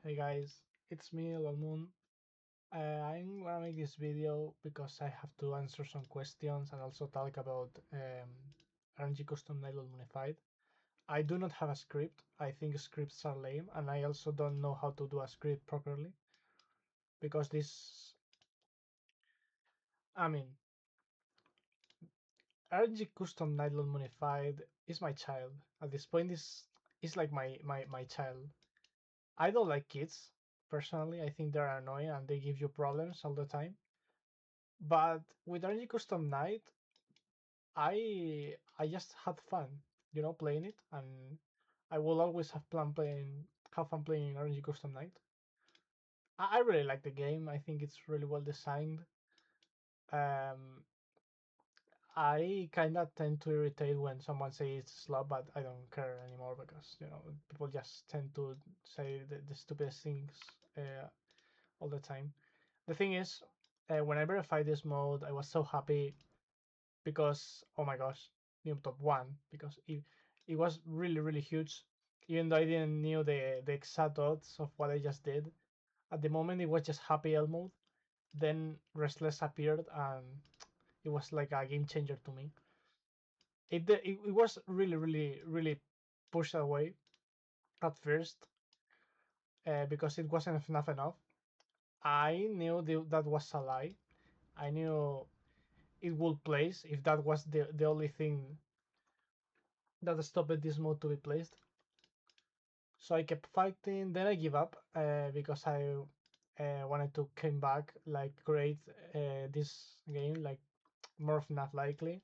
Hey guys, it's me, LMode. I'm gonna make this video because I have to answer some questions and also talk about RNG custom nylon modified. I do not have a script. I think scripts are lame, and I also don't know how to do a script properly because this. I mean, RNG custom nylon modified is my child. At this point, this is like my child. I don't like kids personally. I think they're annoying and they give you problems all the time. But with RNG Custom Night, I just had fun, playing it, and I will always have fun playing RNG Custom Night. I really like the game. I think it's really well designed. Um, I kind of tend to irritate when someone says it's slow, but I don't care anymore because people just tend to say the stupidest things uh, all the time. The thing is, when I verified this mode, I was so happy because oh my gosh, new top one because it was really huge. Even though I didn't knew the exact odds of what I just did, at the moment it was just happy L mode. Then Restless appeared and it was like a game changer to me. It was really pushed away at first because it wasn't enough. I knew that was a lie. I knew it would place if that was the only thing that stopped this mode to be placed. So I kept fighting. Then I give up because I wanted to come back, like create this game like more of not likely,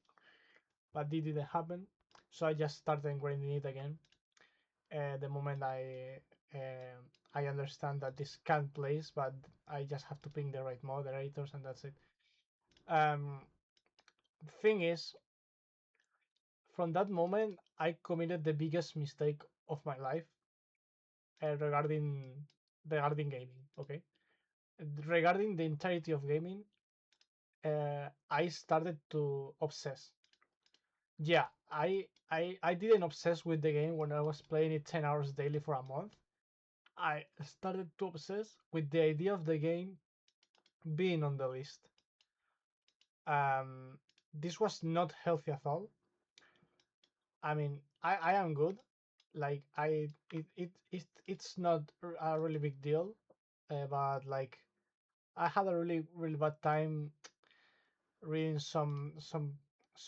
but it didn't happen. So I just started grinding it again. The moment I understand that this can't place, but I just have to ping the right moderators and that's it. Um, Thing is, from that moment, I committed the biggest mistake of my life regarding gaming. Okay, regarding the entirety of gaming, I started to obsess. Yeah, I didn't obsess with the game when I was playing it 10 hours daily for a month. I started to obsess with the idea of the game being on the list. Um, this was not healthy at all. I mean, I am good. Like it's not a really big deal, but like I had a really bad time reading some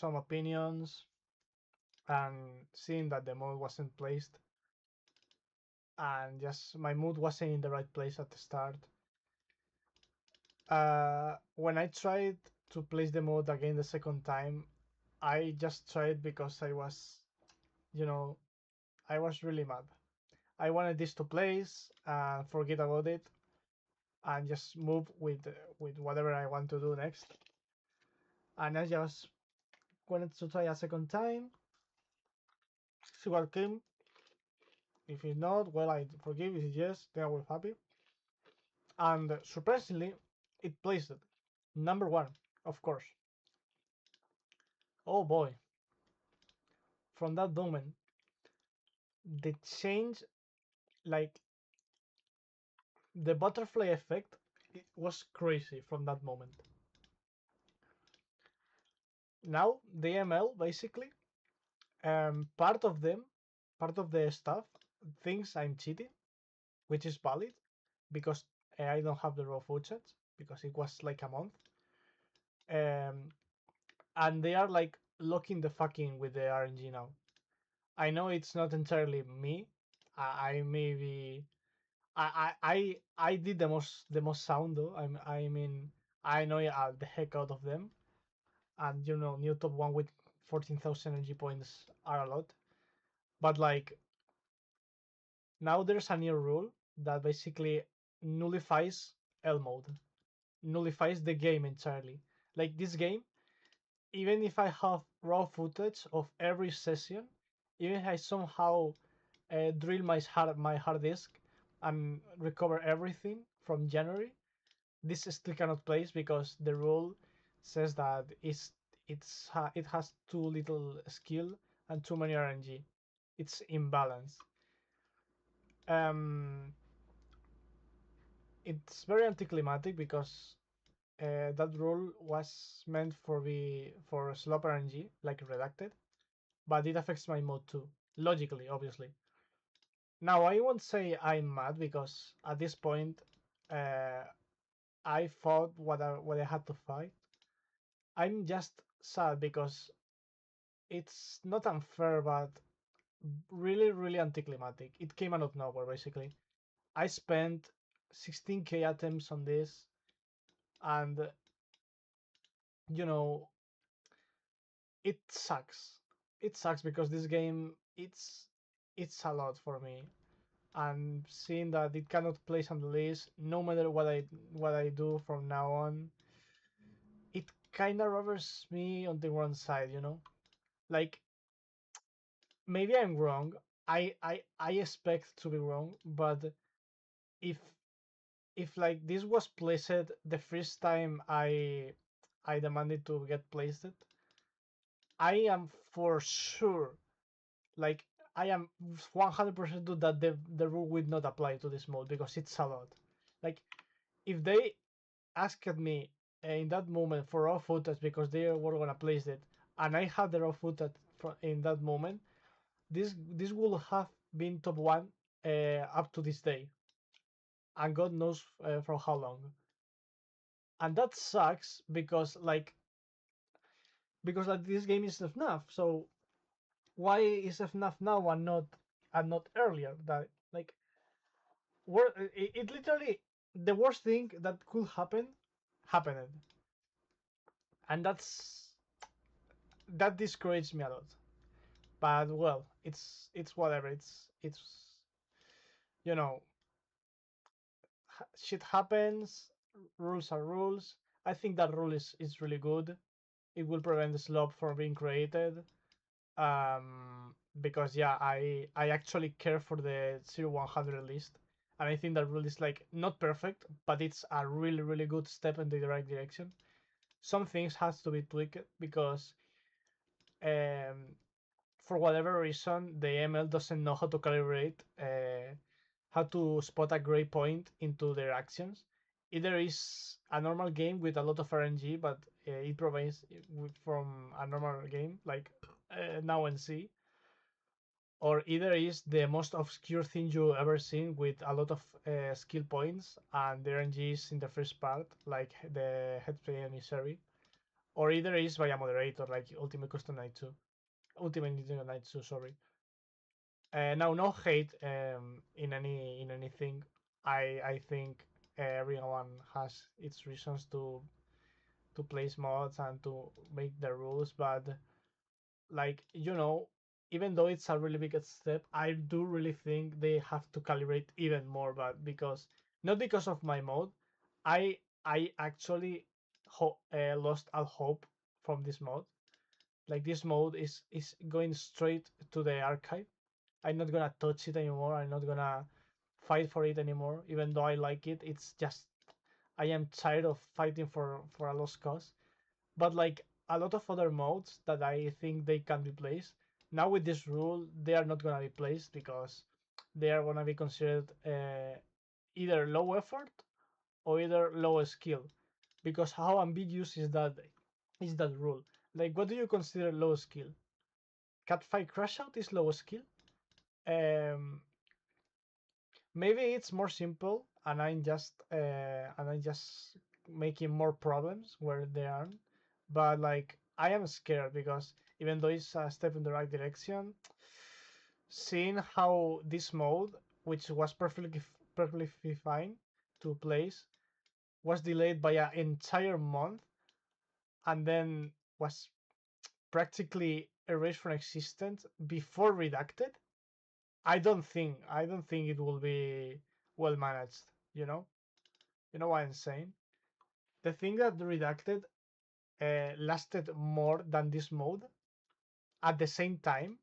opinions and seeing that the mode wasn't placed and just my mood wasn't in the right place at the start. When I tried to place the mode again the second time, I just tried because you know, I was really mad. I wanted this to place and forget about it and just move with whatever I want to do next. And I just wanted to try a second time, see what came. If it's not, well, I forgive. If it's yes, then I will be happy. And surprisingly, it placed it. Number one, of course. Oh boy. From that moment, the change, like the butterfly effect, it was crazy from that moment. Now, the ML, basically, part of them, part of the staff thinks I'm cheating, which is valid because I don't have the raw footage because it was like a month. Um, and they are like locking the fucking with the RNG now. I know it's not entirely me. I maybe I did the most sound though. I mean I know the heck out of them, and new top one with 14,000 energy points are a lot. But like now there's a new rule that basically nullifies L mode, nullifies the game entirely. Like this game, even if I have raw footage of every session, even if I somehow drill my hard disk and recover everything from January, this still cannot place because the rule says that it has too little skill and too many RNG. It's imbalance. Um, it's very anticlimactic because that rule was meant for slop RNG, like redacted, but it affects my mode too. Logically, obviously. Now I won't say I'm mad because at this point, uh, I fought what I had to fight. I'm just sad because it's not unfair, but really, really anticlimactic. It came out of nowhere, basically. I spent 16k items on this, and you know, it sucks. It sucks because this game, it's a lot for me, and seeing that it cannot place on the list, no matter what I do from now on, it kind of rubs me on the wrong side, Like maybe I'm wrong. I expect to be wrong, but if if like this was placed the first time I demanded to get placed, I am for sure, like I am 100% sure that the rule would not apply to this mode because it's a lot. Like if they asked me in that moment for raw footage because they were gonna place it, and I had the raw footage in that moment, this will have been top one up to this day, and God knows for how long. And that sucks because this game is FNAF. So why is FNAF now and not earlier? That like it literally, the worst thing that could happen happened, and that discouraged me a lot. But well, it's whatever. It's you know shit happens. Rules are rules. I think that rule is really good. It will prevent the slop from being created. Because yeah, I actually care for the 0100 list, and I think that rule is like not perfect, but it's a really really good step in the right direction. Some things has to be tweaked because um for whatever reason, the ML doesn't know how to calibrate, how to spot a gray point into their actions. Either is a normal game with a lot of RNG, but it provides from a normal game like Now and See, or either is the most obscure thing you ever seen with a lot of skill points and the RNG is in the first part, like the headplay and srry, or either is by a moderator like Ultimate Custom Night 2. Ultimate Nintendo Night 2, sorry. Now, no hate in anything. I think everyone has its reasons to place mods and to make the rules, but like even though it's a really big step, I do really think they have to calibrate even more. But because not because of my mode, I actually lost all hope from this mode. Like this mode is going straight to the archive. I'm not gonna touch it anymore. I'm not gonna fight for it anymore. Even though I like it, it's just I am tired of fighting for a lost cause. But like a lot of other modes that I think they can be placed now with this rule, they are not gonna be placed because they are gonna be considered either low effort or either low skill. Because how ambiguous is that rule? Like, what do you consider low skill? Catfight Crashout is low skill. Um, Maybe it's more simple, and I'm just making more problems where there aren't. But like I am scared because even though it's a step in the right direction, seeing how this mode, which was perfectly fine to place, was delayed by an entire month and then was practically erased from existence before redacted. I don't think it will be well managed. You know, you know what I'm saying. The thing that redacted lasted more than this mode at the same time.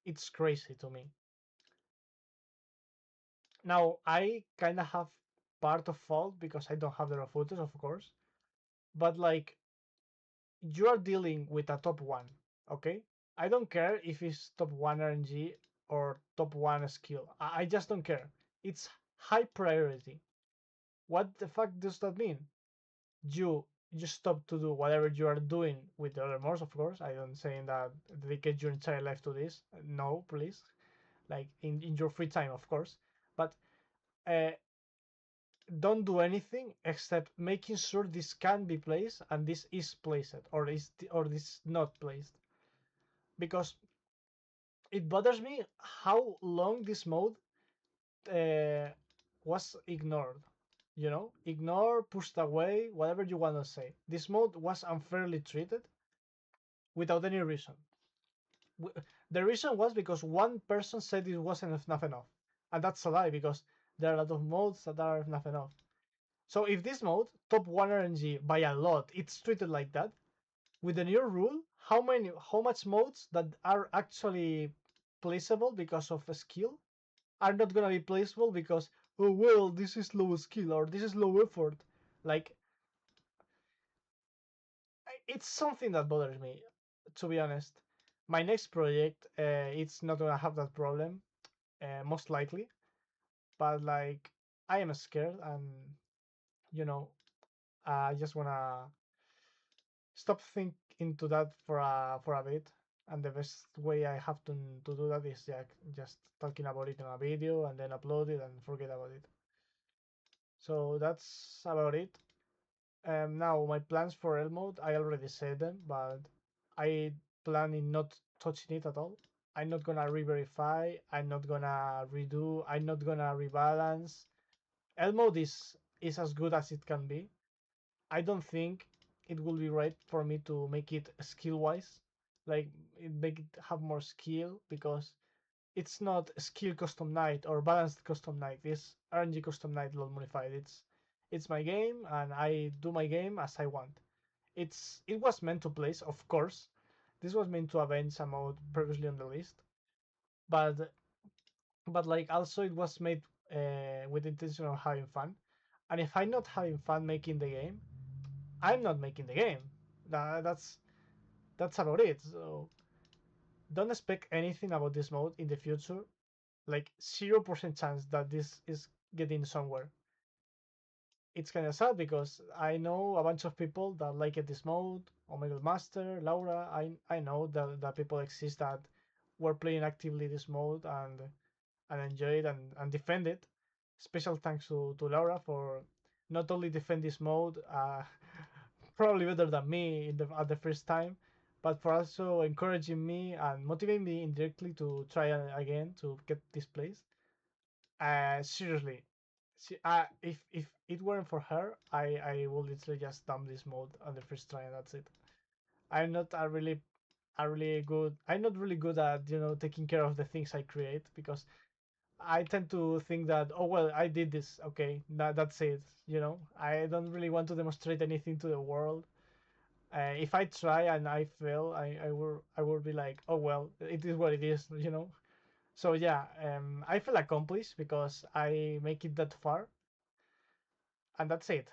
It's crazy to me. Now I kind of have part of fault because I don't have the raw footage, of course. But like you are dealing with a top one, okay? I don't care if it's top one RNG or top one skill. I just don't care. It's high priority. What the fuck does that mean? You you stop to do whatever you are doing with the other mods, of course. I don't saying that dedicate your entire life to this. No, please. Like in your free time, of course. But uh, don't do anything except making sure this can be placed and this is placed or this not placed, because it bothers me how long this mode uh, was ignored. You know, ignored, pushed away, whatever you want to say. This mode was unfairly treated without any reason. The reason was because one person said it wasn't enough, and that's a lie because there are a lot of modes that are enough. So if this mode, top 1 RNG by a lot, it's treated like that, with the new rule, how much modes that are actually placeable because of a skill are not gonna be placeable because, oh well, this is low skill or this is low effort. Like, it's something that bothers me, to be honest. My next project, it's not gonna have that problem, most likely, but like, I am scared and you know, I just wanna stop think into that for a bit. And the best way I have to do that is just talking about it in a video and then upload it and forget about it. So that's about it. Now my plans for L mode, I already said them, but I plan in not touching it at all. I'm not gonna re-verify. I'm not gonna redo. I'm not gonna rebalance. L mode is as good as it can be. I don't think it will be right for me to make it skill wise, like it make it have more skill, because it's not skill custom night or balanced custom night. It's RNG custom night LOL modified. It's my game and I do my game as I want. It was meant to place, of course. This was meant to avenge a mode previously on the list, but like also it was made with the intention of having fun. And if I'm not having fun making the game, I'm not making the game. That's about it. So don't expect anything about this mode in the future. Like 0% chance that this is getting somewhere. It's kind of sad because I know a bunch of people that like it this mode. Omega Master, Laura. I know that people exist that were playing actively this mode and enjoy it and defend it. Special thanks to Laura for not only defend this mode, probably better than me at the first time, but for also encouraging me and motivating me indirectly to try again to get this place. Seriously, if it weren't for her, I would literally just dump this mode on the first try and that's it. I'm not a really good. I'm not really good at taking care of the things I create, because I tend to think that, oh well, I did this, okay, that's it. I don't really want to demonstrate anything to the world. If I try and I fail, I will be like, oh well, it is what it is. So yeah, I feel accomplished because I make it that far, and that's it.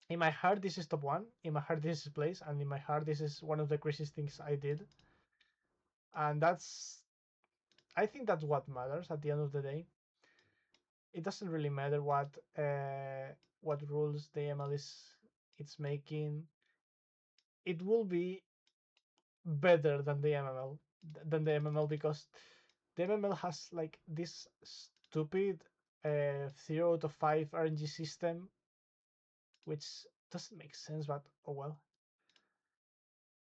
In my heart, this is top one. In my heart, this is place, and in my heart, this is one of the craziest things I did, and I think that's what matters at the end of the day. It doesn't really matter what rules the ML is it's making. It will be better than the MML because the MML has like this stupid 0 to 5 RNG system, which doesn't make sense, but oh well.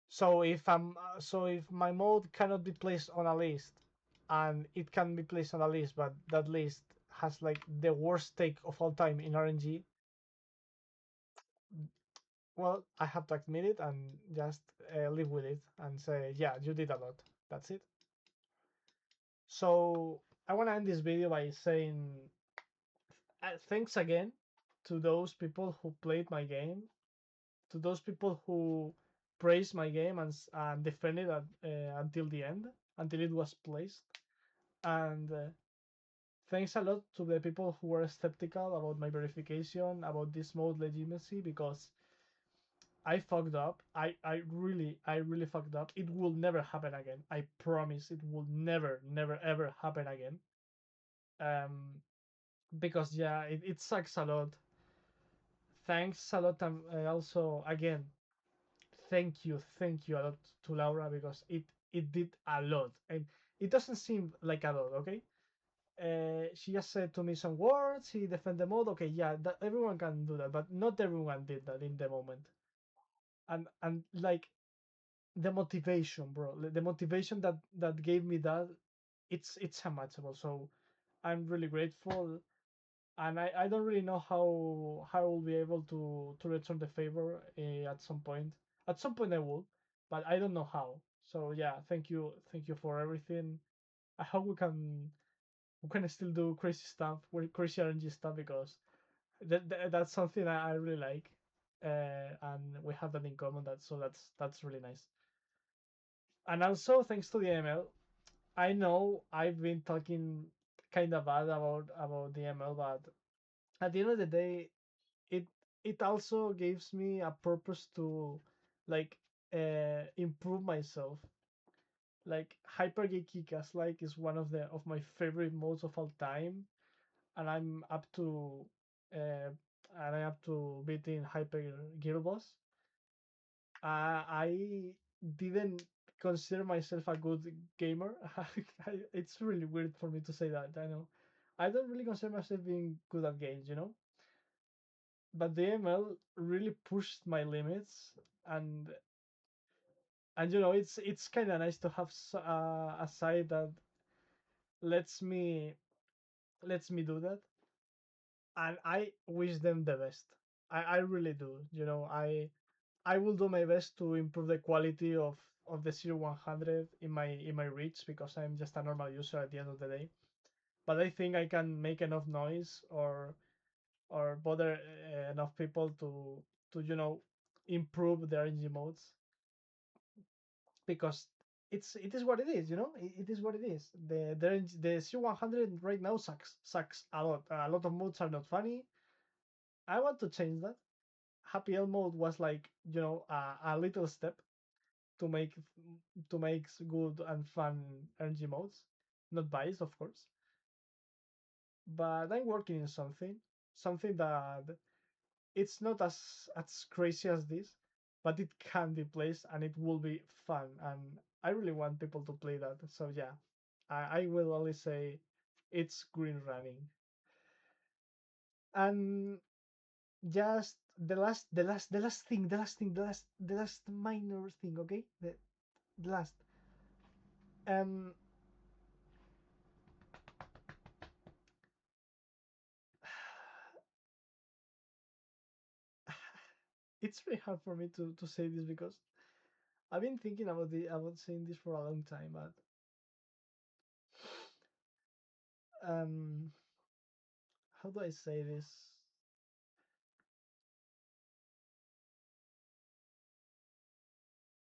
So if my mode cannot be placed on a list, and it can be placed on a list, but that list has like the worst take of all time in RNG, well, I have to admit it and just live with it and say, yeah, you did a lot. That's it. So I want to end this video by saying thanks again to those people who played my game, to those people who praised my game and defended it until the end, until it was placed. And thanks a lot to the people who were skeptical about my verification, about this mode legitimacy, because I fucked up. I really fucked up. It will never happen again. I promise it will never ever happen again. Um, because yeah, it sucks a lot. thanks a lot. And also, again, thank you a lot to Laura because it did a lot, and it doesn't seem like a lot. Okay, she just said to me some words. He defend the mode. Okay, yeah, that, everyone can do that, but not everyone did that in the moment. And like the motivation, bro, the motivation that gave me that, it's unmatchable. So I'm really grateful, and I don't really know how I will be able to return the favor at some point. At some point I will, but I don't know how. So yeah, thank you for everything. I hope we can still do crazy stuff, crazy RNG stuff because that's something I really like, and we have that in common. That's really nice. And also thanks to the ML, I know I've been talking kind of bad about the ML, but at the end of the day, it it also gives me a purpose to like improve myself. Like Hyper Geeky Gaslight is one of my favorite modes of all time, and I'm up to uh, and I up to beating Hyper Gear Boss. I didn't consider myself a good gamer. It's really weird for me to say that. I know. I don't really consider myself being good at games. But the ML really pushed my limits, and it's kind of nice to have a site that lets me lets me do that, and I wish them the best. I really do. I will do my best to improve the quality of the 0100 in my reach because I'm just a normal user at the end of the day. But I think I can make enough noise or bother enough people to improve the RNG modes because it is what it is. It is what it is. The C100 right now sucks a lot. A lot of modes are not funny. I want to change that. Happy L mode was like a little step to make good and fun RNG modes, not biased of course. But I'm working in something that it's not as crazy as this, but it can be placed and it will be fun. And I really want people to play that. So yeah, I will only say it's green running. And just the last thing, the last minor thing, okay? The last. Um, it's really hard for me to say this because I've been thinking about saying this for a long time, but um, how do I say this?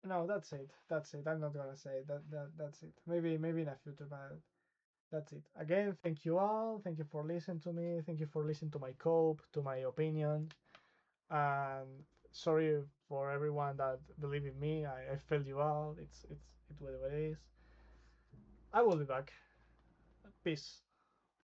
No, that's it. That's it. I'm not gonna say it. That's it. Maybe in a future, but that's it. Again, thank you all. Thank you for listening to me. Thank you for listening to my cope, to my opinion. And sorry for everyone that believe in me. I failed you all. It's whatever it is. I will be back. Peace.